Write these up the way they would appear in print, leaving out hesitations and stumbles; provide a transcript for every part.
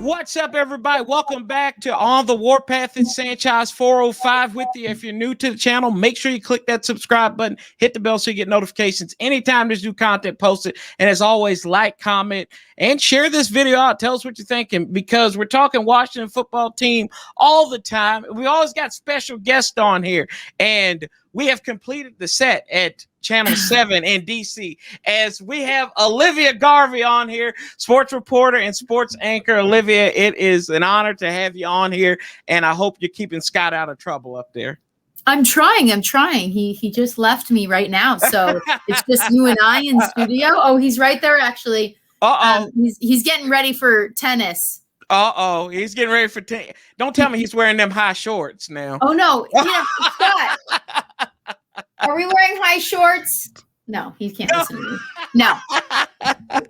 What's up, everybody? Welcome back to On the Warpath. It's Sanchez 405 with you. If you're new to the channel, make sure you click that subscribe button, hit the bell so you get notifications anytime there's new content posted. And as always, like, comment, and share this video out. Tell us what you're thinking, because we're talking Washington football team all the time. We always got special guests on here, and we have completed the set at Channel 7 in DC, as we have Olivia Garvey on here, sports reporter and sports anchor. Olivia, it is an honor to have you on here, and I hope you're keeping Scott out of trouble up there. I'm trying. He just left me right now, so it's just you and I in studio. Oh, he's right there, actually. He's getting ready for tennis. He's getting ready for tennis. Don't tell me he's wearing them high shorts now. Oh no, Scott. Are we wearing high shorts? No, he can't listen to me. No.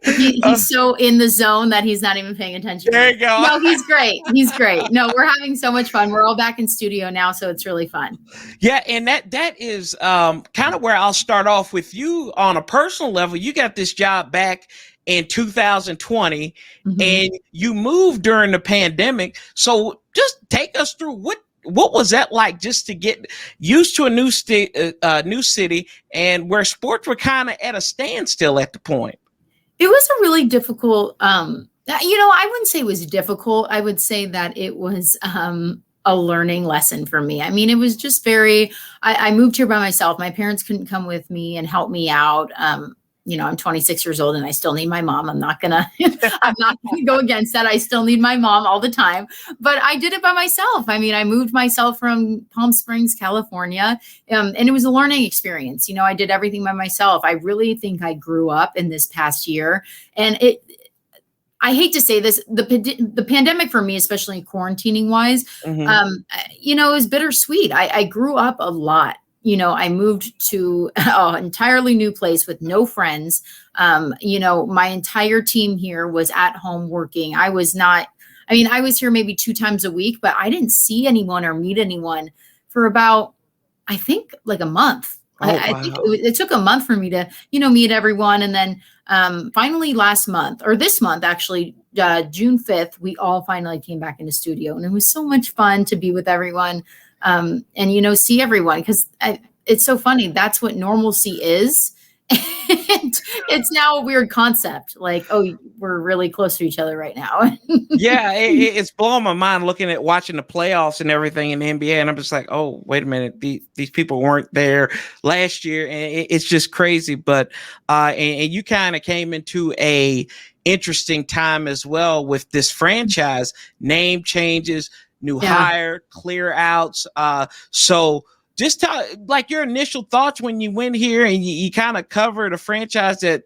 He's so in the zone that he's not even paying attention. There you go. No, he's great. He's great. No, we're having so much fun. We're all back in studio now, so it's really fun. Yeah, and that is kind of where I'll start off with you on a personal level. You got this job back in 2020, and you moved during the pandemic. So just take us through what was that like, just to get used to a new city, and where sports were kind of at a standstill at the point? It was a really difficult, I wouldn't say it was difficult. I would say that it was a learning lesson for me. I mean, it was just I moved here by myself. My parents couldn't come with me and help me out. I'm 26 years old and I still need my mom. I'm not gonna go against that. I still need my mom all the time, but I did it by myself. I mean, I moved myself from Palm Springs, California, and it was a learning experience. I did everything by myself. I really think I grew up in this past year, and I hate to say this, the pandemic for me, especially quarantining wise, it was bittersweet. I grew up a lot. I moved to an entirely new place with no friends. My entire team here was at home working. I was here maybe 2 times a week, but I didn't see anyone or meet anyone for about, I think, like a month. I think it took a month for me to, meet everyone. And then finally this month, actually, June 5th, we all finally came back in the studio, and it was so much fun to be with everyone. And, see everyone, because it's so funny. That's what normalcy is. And it's now a weird concept. Like, oh, we're really close to each other right now. Yeah, it's blowing my mind watching the playoffs and everything in the NBA. And I'm just like, oh, wait a minute. These people weren't there last year. And it's just crazy. But and you kind of came into a interesting time as well with this franchise, name changes, new hire, clear outs. So just tell like your initial thoughts when you went here and you kind of covered a franchise that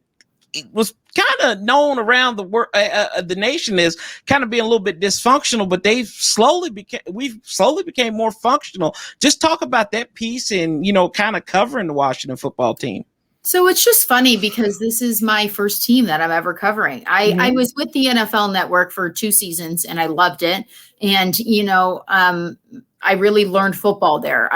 was kind of known around the world, the nation, is kind of being a little bit dysfunctional, but we've slowly became more functional. Just talk about that piece and, kind of covering the Washington football team. So it's just funny because this is my first team that I'm ever covering. I was with the NFL Network for 2 seasons and I loved it. And, I really learned football there.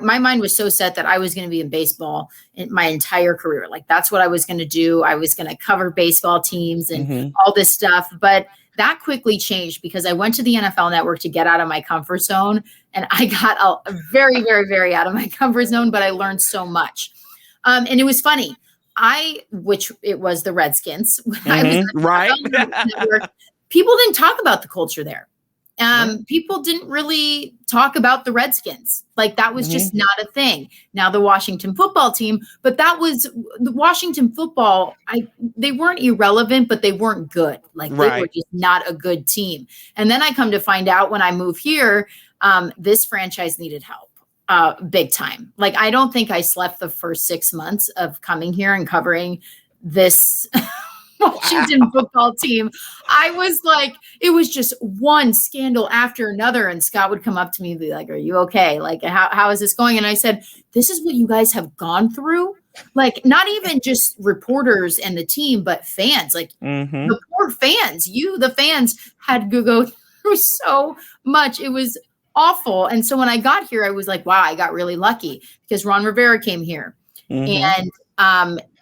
My mind was so set that I was going to be in baseball in my entire career. Like, that's what I was going to do. I was going to cover baseball teams and all this stuff. But that quickly changed because I went to the NFL Network to get out of my comfort zone. And I got very, very, very out of my comfort zone, but I learned so much. And it was funny. Which it was the Redskins. I was right. Network, people didn't talk about the culture there. People didn't really talk about the Redskins. Like, that was just not a thing. Now the Washington football team, but that was the Washington football. They weren't irrelevant, but they weren't good. Like, they were just not a good team. And then I come to find out when I move here, this franchise needed help. Big time. Like, I don't think I slept the first 6 months of coming here and covering this Washington football team. I was like, it was just one scandal after another. And Scott would come up to me and be like, are you okay? Like, how is this going? And I said, this is what you guys have gone through. Like, not even just reporters and the team, but fans. Like, the poor fans, the fans had to go through so much. It was awful. And so when I got here, I was like, wow, I got really lucky because Ron Rivera came here. And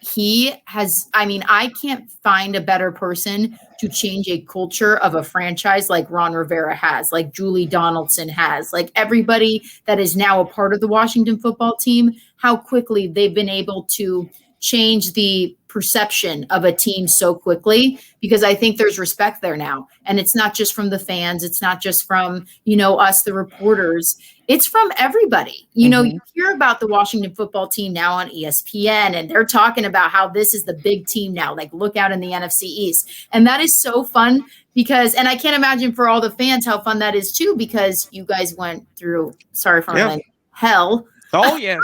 He has, I mean, I can't find a better person to change a culture of a franchise like Ron Rivera has, like Julie Donaldson has, like everybody that is now a part of the Washington football team, how quickly they've been able to change the perception of a team so quickly, because I think there's respect there now. And it's not just from the fans. It's not just from, us, the reporters. It's from everybody. You hear about the Washington football team now on ESPN, and they're talking about how this is the big team now, like look out in the NFC East. And that is so fun because, and I can't imagine for all the fans how fun that is too, because you guys went through, sorry for my hell. Oh, yes.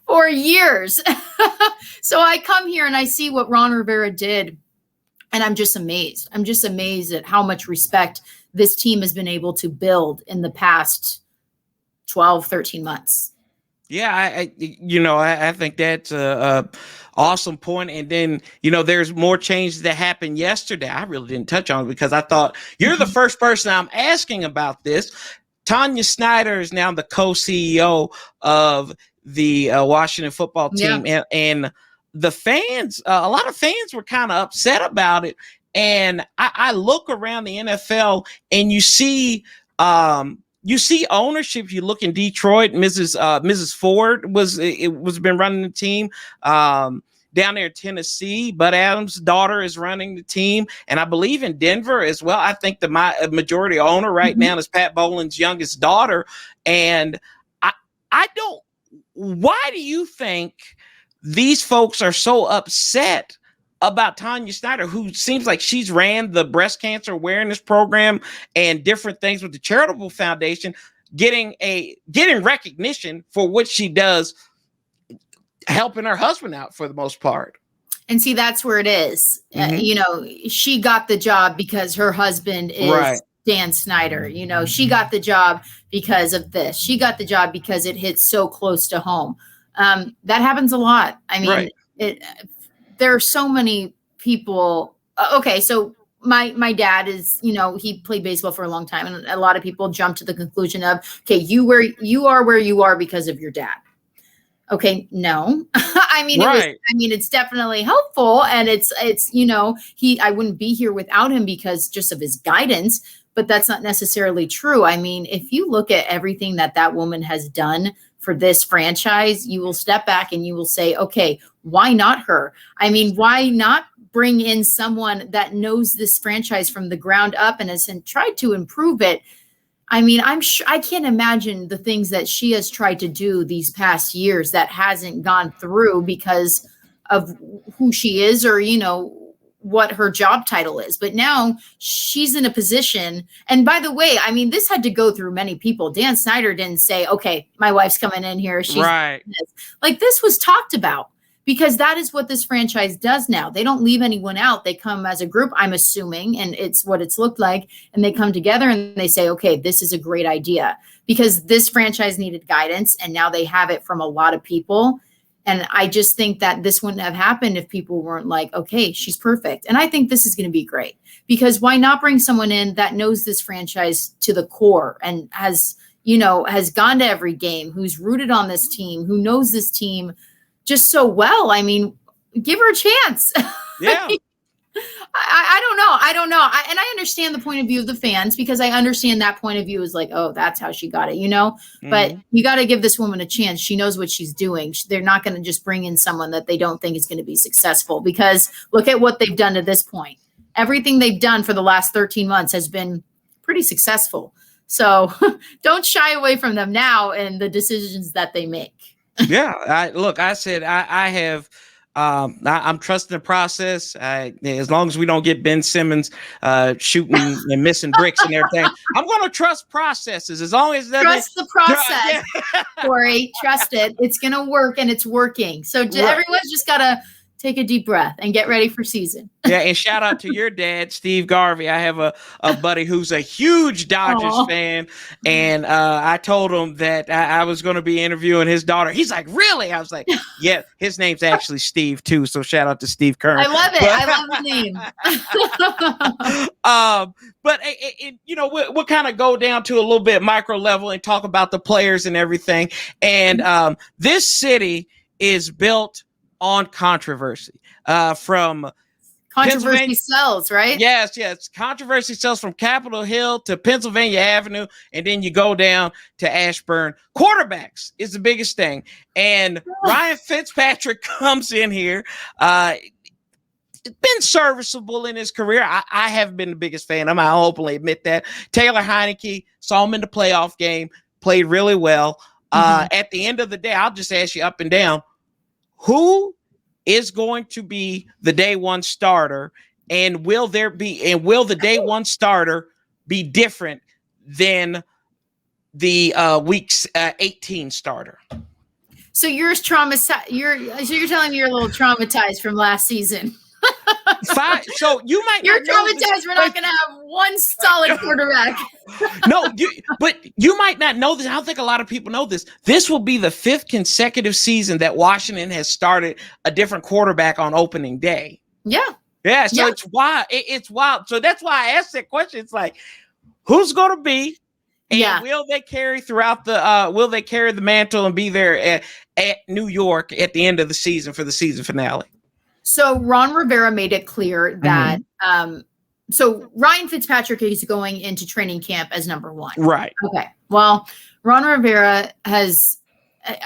For years. So I come here and I see what Ron Rivera did, and I'm just amazed. I'm just amazed at how much respect this team has been able to build in the past 12, 13 months. Yeah, I think that's a awesome point. And then, there's more changes that happened yesterday. I really didn't touch on it because I thought you're the first person I'm asking about this. Tanya Snyder is now the co-CEO of the Washington football team. Yeah. And the fans, a lot of fans were kind of upset about it. And I look around the NFL and you see ownership. You look in Detroit, Mrs. Ford was been running the team. Down there in Tennessee, Bud Adams' daughter is running the team, and I believe in Denver as well. I think the majority owner right now is Pat Bowlen's youngest daughter, and I don't. Why do you think these folks are so upset about Tanya Snyder, who seems like she's ran the breast cancer awareness program and different things with the charitable foundation, getting recognition for what she does, helping her husband out for the most part? And see, that's where it is. She got the job because her husband is Dan Snyder. She got the job because of this. She got the job because it hits so close to home. That happens a lot. I mean, there are so many people. Okay, so my dad is, he played baseball for a long time, and a lot of people jump to the conclusion of, okay, you are where you are because of your dad. Okay, no. It's definitely helpful, and it's I wouldn't be here without him because just of his guidance, but that's not necessarily true. I mean, if you look at everything that woman has done for this franchise, you will step back and you will say, okay, why not her? I mean, why not bring in someone that knows this franchise from the ground up and has tried to improve it? I mean, I can't imagine the things that she has tried to do these past years that hasn't gone through because of who she is or, what her job title is. But now she's in a position. And by the way, I mean, this had to go through many people. Dan Snyder didn't say, okay, my wife's coming in here. She's right. Like, this was talked about. Because that is what this franchise does now. They don't leave anyone out. They come as a group, I'm assuming, and it's what it's looked like. And they come together and they say, okay, this is a great idea. Because this franchise needed guidance, and now they have it from a lot of people. And I just think that this wouldn't have happened if people weren't like, okay, she's perfect. And I think this is going to be great. Because why not bring someone in that knows this franchise to the core and has gone to every game, who's rooted on this team, who knows this team just so well. I mean, give her a chance. Yeah. I don't know. And I understand the point of view of the fans, because I understand that point of view is like, oh, that's how she got it, but you got to give this woman a chance. She knows what she's doing. They're not going to just bring in someone that they don't think is going to be successful, because look at what they've done to this point. Everything they've done for the last 13 months has been pretty successful. So don't shy away from them now and the decisions that they make. Yeah. I said, I have, I'm trusting the process. As long as we don't get Ben Simmons shooting and missing bricks and everything, I'm going to trust processes. As long as trust the process, Corey, trust it. It's going to work, and it's working. So everyone's just got to take a deep breath and get ready for season. Yeah, and shout out to your dad, Steve Garvey. I have a buddy who's a huge Dodgers fan, and I told him that I was going to be interviewing his daughter. He's like, really? I was like, yeah, his name's actually Steve too, so shout out to Steve Kern. I love it. I love the name. But we'll kind of go down to a little bit micro level and talk about the players and everything. And this city is built on controversy. From Controversy sells, right? Yes. Controversy sells from Capitol Hill to Pennsylvania Avenue, and then you go down to Ashburn. Quarterbacks is the biggest thing. And Ryan Fitzpatrick comes in here. Been serviceable in his career. I haven't been the biggest fan. I'll openly admit that. Taylor Heineke, saw him in the playoff game, played really well. At the end of the day, I'll just ask you up and down, who is going to be the day one starter, and will the day one starter be different than the week 18 starter? So you're traumatized. You're telling me you're a little traumatized from last season. Fine. So you're traumatized. We're not going to have one solid quarterback. But you might not know this. I don't think a lot of people know this. This will be the 5th consecutive season that Washington has started a different quarterback on opening day. Yeah. So it's wild. It's wild. So that's why I asked that question. It's like, who's going to be? And will they carry throughout will they carry the mantle and be there at New York at the end of the season for the season finale? So Ron Rivera made it clear that so Ryan Fitzpatrick is going into training camp as number 1. Right. Okay. Well, Ron Rivera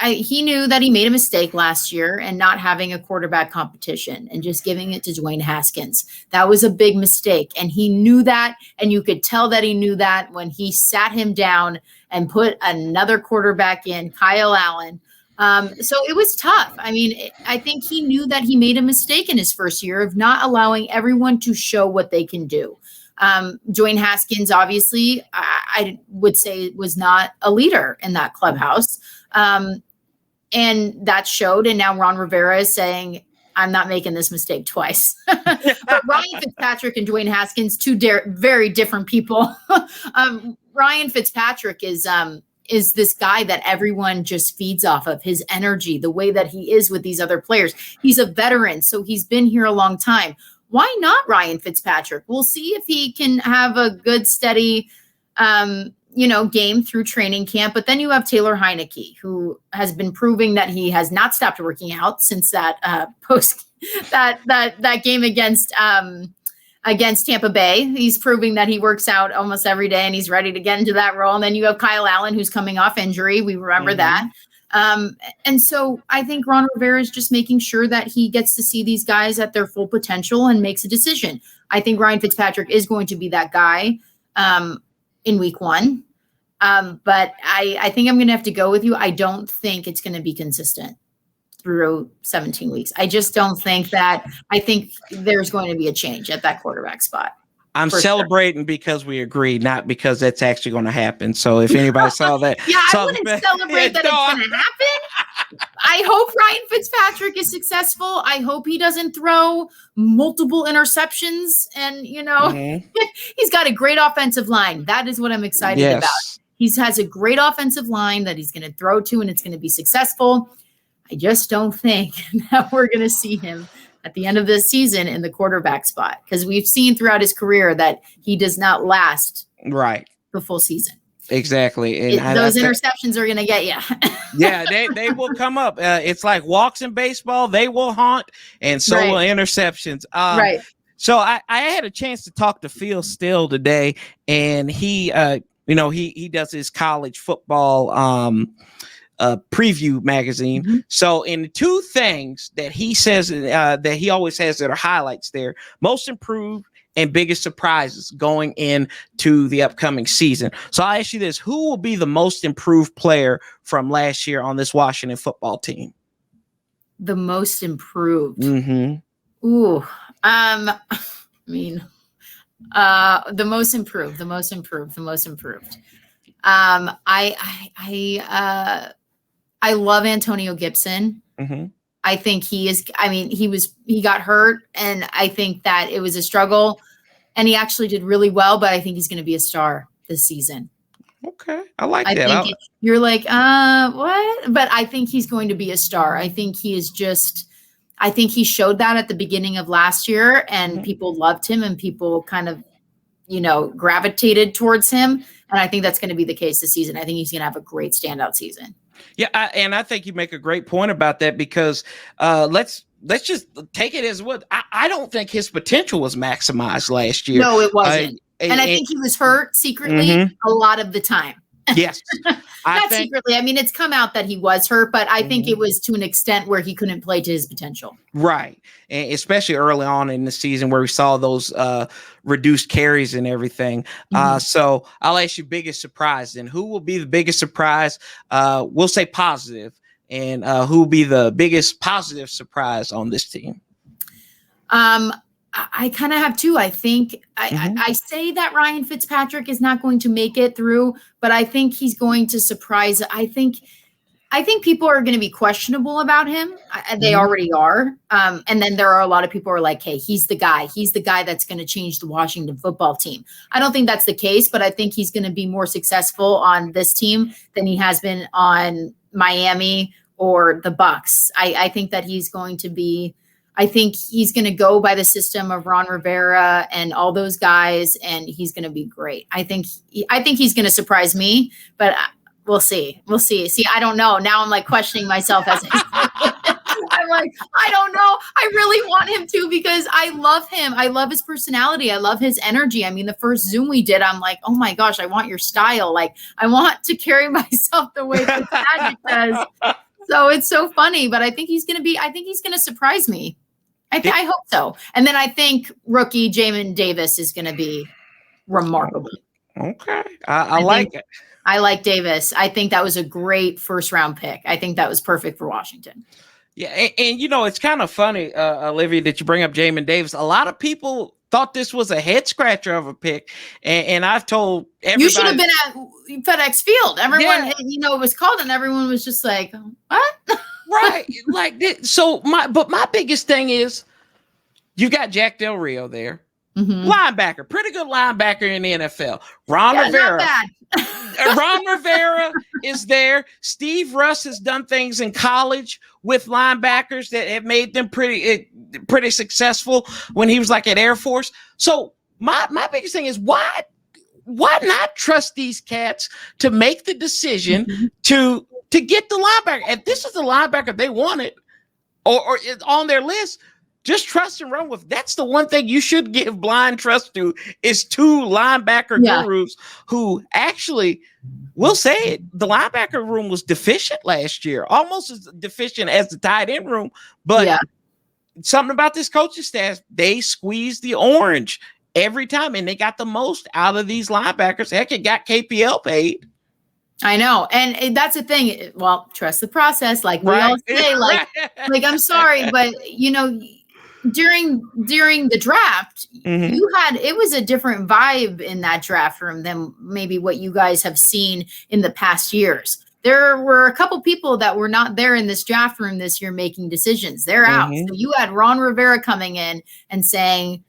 he knew that he made a mistake last year and not having a quarterback competition and just giving it to Dwayne Haskins. That was a big mistake. And he knew that. And you could tell that he knew that when he sat him down and put another quarterback in, Kyle Allen. So it was tough. I mean, I think he knew that he made a mistake in his first year of not allowing everyone to show what they can do. Dwayne Haskins, obviously, I would say was not a leader in that clubhouse. And that showed. And now Ron Rivera is saying, I'm not making this mistake twice. But Ryan Fitzpatrick and Dwayne Haskins, two very different people. Ryan Fitzpatrick is this guy that everyone just feeds off of, his energy, the way that he is with these other players. He's a veteran, so he's been here a long time. Why not Ryan Fitzpatrick? We'll see if he can have a good, steady, game through training camp. But then you have Taylor Heineke, who has been proving that he has not stopped working out since that that game against Tampa Bay. He's proving that he works out almost every day and he's ready to get into that role. And then you have Kyle Allen, who's coming off injury. We remember that. And so I think Ron Rivera is just making sure that he gets to see these guys at their full potential and makes a decision. I think Ryan Fitzpatrick is going to be that guy in week 1. But I think I'm going to have to go with you. I don't think it's going to be consistent through 17 weeks. I just don't think that. I think there's going to be a change at that quarterback spot. I'm celebrating because we agree, not because that's actually going to happen. So if anybody saw that. I wouldn't celebrate that it's going to happen. I hope Ryan Fitzpatrick is successful. I hope he doesn't throw multiple interceptions. And, he's got a great offensive line. That is what I'm excited about. He has a great offensive line that he's going to throw to, and it's going to be successful. I just don't think that we're going to see him at the end of this season in the quarterback spot, because we've seen throughout his career that he does not last the full season. Exactly. And those interceptions are going to get you. They will come up. It's like walks in baseball. They will haunt, and so will interceptions. Right. So I had a chance to talk to Phil Steele today, and he does his college football preview magazine. Mm-hmm. So in the 2 things that he says that he always has that are highlights there, most improved and biggest surprises going into the upcoming season. So I'll ask you this: who will be the most improved player from last year on this Washington football team? The most improved. Mm-hmm. Ooh. The most improved. I love Antonio Gibson. Mm-hmm. I think he got hurt, and I think that it was a struggle, and he actually did really well, but I think he's going to be a star this season. Okay. I like that. You're like, what? But I think he's going to be a star. I think he showed that at the beginning of last year, and people loved him, and people kind of, gravitated towards him. And I think that's going to be the case this season. I think he's going to have a great standout season. Yeah, and I think you make a great point about that because let's just take it as what I don't think his potential was maximized last year. No, it wasn't. And I think he was hurt secretly a lot of the time. Yes. Not secretly. I mean, it's come out that he was hurt, but I think it was to an extent where he couldn't play to his potential. Right. And especially early on in the season where we saw those reduced carries and everything. So I'll ask you biggest surprise then. Who will be the biggest surprise? We'll say positive. And who will be the biggest positive surprise on this team? I kind of have two. I think I say that Ryan Fitzpatrick is not going to make it through, but I think he's going to surprise. I think people are going to be questionable about him. They already are. And then there are a lot of people who are like, hey, he's the guy. He's the guy that's going to change the Washington football team. I don't think that's the case, but I think he's going to be more successful on this team than he has been on Miami or the Bucs. I think that he's going to be – I think he's going to go by the system of Ron Rivera and all those guys, and he's going to be great. I think he's going to surprise me, but we'll see. We'll see. See, I don't know. Now I'm like questioning myself as I'm like, I don't know. I really want him to because I love him. I love his personality. I love his energy. I mean, the first Zoom we did, I'm like, oh my gosh, I want your style. Like, I want to carry myself the way Fitzpatrick does. So it's so funny, but I think he's going to surprise me. I hope so. And then I think rookie Jamin Davis is going to be remarkable. Okay. I like it. I like Davis. I think that was a great first round pick. I think that was perfect for Washington. Yeah. And you know, it's kind of funny, Olivia, that you bring up Jamin Davis. A lot of people thought this was a head scratcher of a pick. And I've told everybody. You should have been at FedEx Field. Everyone, it was called and everyone was just like, what? Right. Like, so my biggest thing is you got Jack Del Rio there. Linebacker, pretty good linebacker in the NFL. Ron Rivera. Not bad. Ron Rivera is there. Steve Russ has done things in college with linebackers that have made them pretty successful when he was like at Air Force. So my biggest thing is why not trust these cats to make the decision to get the linebacker? If this is the linebacker they wanted or is on their list, just trust and run with. That's the one thing you should give blind trust to is two linebacker gurus who actually will say it. The linebacker room was deficient last year, almost as deficient as the tight end room. But something about this coaching staff, they squeezed the orange every time, and they got the most out of these linebackers. Heck, it got KPL paid. I know. And that's the thing. Well, trust the process. Like we all say, like I'm sorry, but you know, during the draft, it was a different vibe in that draft room than maybe what you guys have seen in the past years. There were a couple people that were not there in this draft room this year making decisions. They're out. So you had Ron Rivera coming in and saying,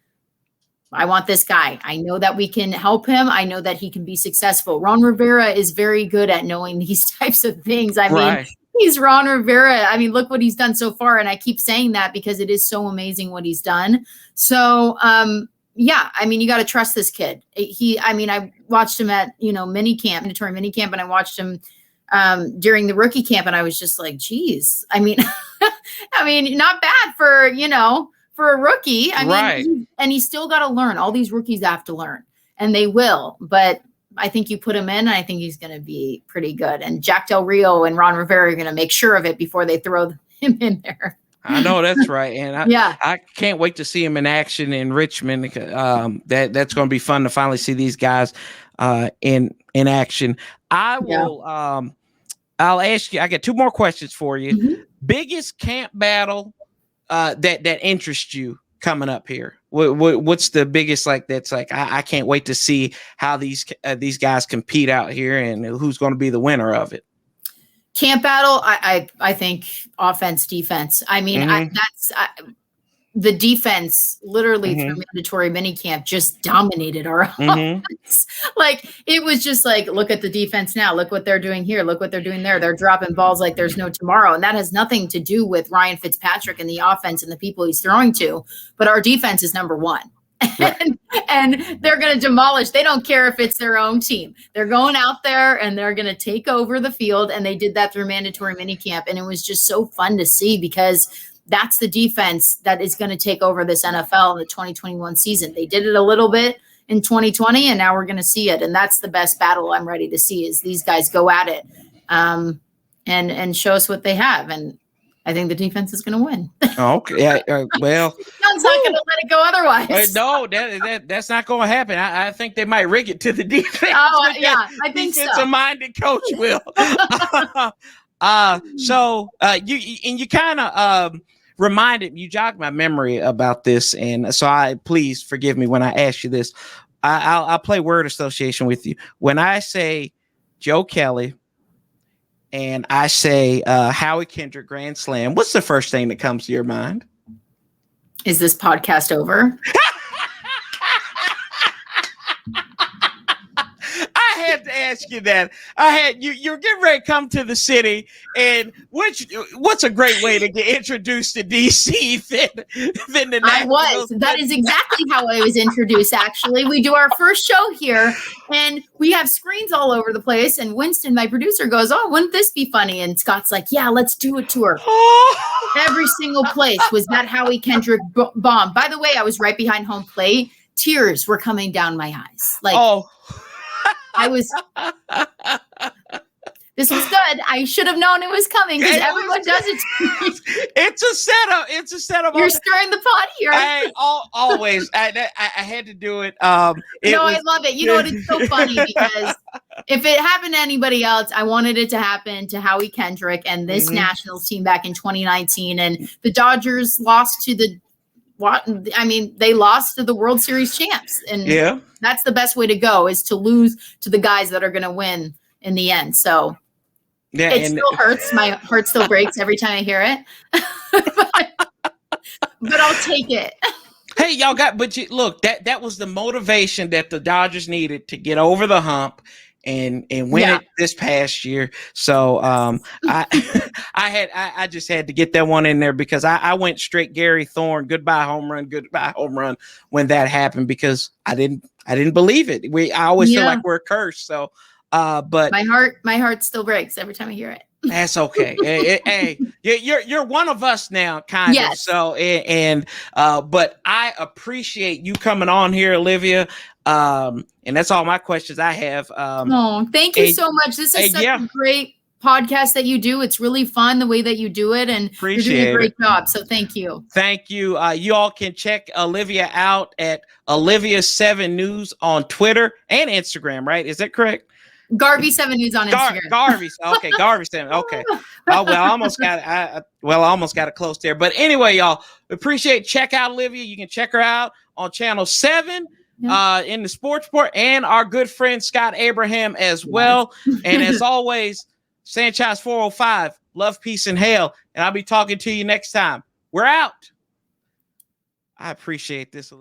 I want this guy. I know that we can help him. I know that he can be successful. Ron Rivera is very good at knowing these types of things. I mean, he's Ron Rivera. I mean, look what he's done so far. And I keep saying that because it is so amazing what he's done. So, I mean, you got to trust this kid. I watched him at, mandatory mini camp, and I watched him during the rookie camp, and I was just like, geez, I mean, not bad for a rookie. I mean, and he's still got to learn. All these rookies have to learn, and they will, but I think you put him in, and I think he's going to be pretty good. And Jack Del Rio and Ron Rivera are going to make sure of it before they throw him in there. I know that's right. And I can't wait to see him in action in Richmond. That's going to be fun to finally see these guys in action. I will, I'll ask you, I got two more questions for you. Biggest camp battle that interests you coming up here? What's the biggest I can't wait to see how these guys compete out here and who's going to be the winner of it? Camp battle, I think offense, defense. I mean, the defense literally through mandatory minicamp just dominated our offense. Like it was just like, look at the defense now. Look what they're doing here. Look what they're doing there. They're dropping balls like there's no tomorrow. And that has nothing to do with Ryan Fitzpatrick and the offense and the people he's throwing to. But our defense is number one. and they're going to demolish. They don't care if it's their own team. They're going out there and they're going to take over the field. And they did that through mandatory minicamp. And it was just so fun to see because that's the defense that is going to take over this NFL in the 2021 season. They did it a little bit in 2020, and now we're going to see it. And that's the best battle I'm ready to see is these guys go at it and show us what they have. And I think the defense is going to win. Okay. Yeah, well, Doug's not going to let it go otherwise. No, that's not going to happen. I think they might rig it to the defense. Oh, yeah, I think so. Defensive-minded coach will. You kind of reminded you jogged my memory about this, and so please forgive me when I ask you this. I'll play word association with you. When I say Joe Kelly and I say Howie Kendrick Grand Slam, what's the first thing that comes to your mind? Is this podcast over? I had to ask you that. You're getting ready to come to the city, and what's a great way to get introduced to DC than the I was. That is exactly how I was introduced, actually. We do our first show here, and we have screens all over the place, and Winston, my producer, goes, oh, wouldn't this be funny? And Scott's like, yeah, let's do a tour. Every single place was that Howie Kendrick bomb. By the way, I was right behind home plate. Tears were coming down my eyes. This was good. I should have known it was coming because everyone does it to me. It's a setup. You're stirring the pot here. Always. I had to do it. I love it. You know what? It's so funny because if it happened to anybody else, I wanted it to happen to Howie Kendrick and this Nationals team back in 2019. And the Dodgers lost to they lost to the World Series champs. And that's the best way to go is to lose to the guys that are going to win in the end. So it still hurts. My heart still breaks every time I hear it, but I'll take it. Hey, y'all look, that was the motivation that the Dodgers needed to get over the hump and win it this past year. So I just had to get that one in there because I went straight Gary Thorne, goodbye home run when that happened because I didn't believe it. I always feel like we're cursed. So but my heart still breaks every time I hear it. That's okay. Hey, you're one of us now, kind of. So but I appreciate you coming on here, Olivia. And that's all my questions I have. Thank you so much. This is such a great podcast that you do. It's really fun the way that you do it, and you're doing a great job. So thank you. Thank you. You all can check Olivia out at Olivia7 News on Twitter and Instagram, right? Is that correct? Garvey 7 News on Instagram. Garvey 7. Okay. I almost got it close there. But anyway, y'all, appreciate. Check out Olivia. You can check her out on Channel 7 in the sports report, and our good friend Scott Abraham as well. And as always, Sanchez 405. Love, peace, and hail. And I'll be talking to you next time. We're out. I appreciate this.